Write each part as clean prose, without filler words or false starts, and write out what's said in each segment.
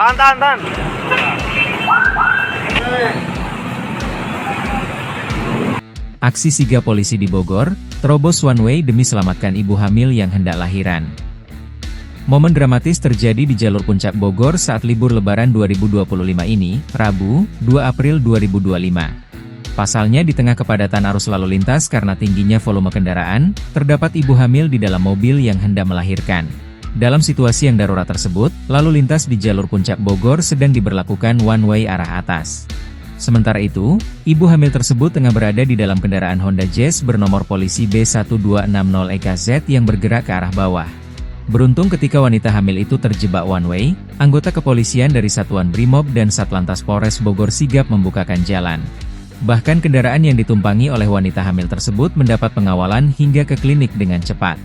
Tahan. Aksi sigap polisi di Bogor, terobos one way demi selamatkan ibu hamil yang hendak lahiran. Momen dramatis terjadi di jalur Puncak Bogor saat libur Lebaran 2025 ini, Rabu, 2 April 2025. Pasalnya di tengah kepadatan arus lalu lintas karena tingginya volume kendaraan, terdapat ibu hamil di dalam mobil yang hendak melahirkan. Dalam situasi yang darurat tersebut, lalu lintas di jalur Puncak Bogor sedang diberlakukan one way arah atas. Sementara itu, ibu hamil tersebut tengah berada di dalam kendaraan Honda Jazz bernomor polisi B1260EKZ yang bergerak ke arah bawah. Beruntung ketika wanita hamil itu terjebak one way, anggota kepolisian dari Satuan Brimob dan Satlantas Polres Bogor sigap membukakan jalan. Bahkan kendaraan yang ditumpangi oleh wanita hamil tersebut mendapat pengawalan hingga ke klinik dengan cepat.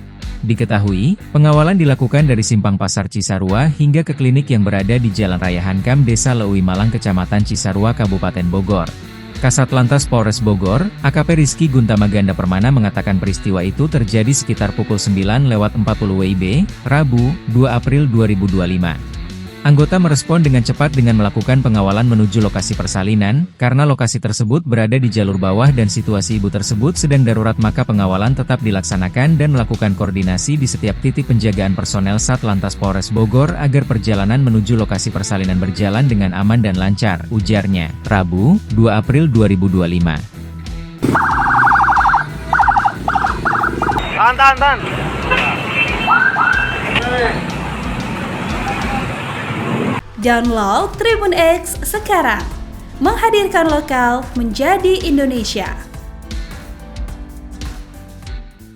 Diketahui, pengawalan dilakukan dari Simpang Pasar Cisarua hingga ke klinik yang berada di Jalan Raya Hankam Desa Leui Malang Kecamatan Cisarua Kabupaten Bogor. Kasat Lantas Polres Bogor, AKP Rizky Guntamaganda Permana mengatakan peristiwa itu terjadi sekitar pukul 9.40 WIB, Rabu, 2 April 2025. Anggota merespon dengan cepat dengan melakukan pengawalan menuju lokasi persalinan, karena lokasi tersebut berada di jalur bawah dan situasi ibu tersebut sedang darurat maka pengawalan tetap dilaksanakan dan melakukan koordinasi di setiap titik penjagaan personel Satlantas Polres Bogor agar perjalanan menuju lokasi persalinan berjalan dengan aman dan lancar, ujarnya, Rabu, 2 April 2025. Tahan. Download Tribun X sekarang, menghadirkan lokal menjadi Indonesia.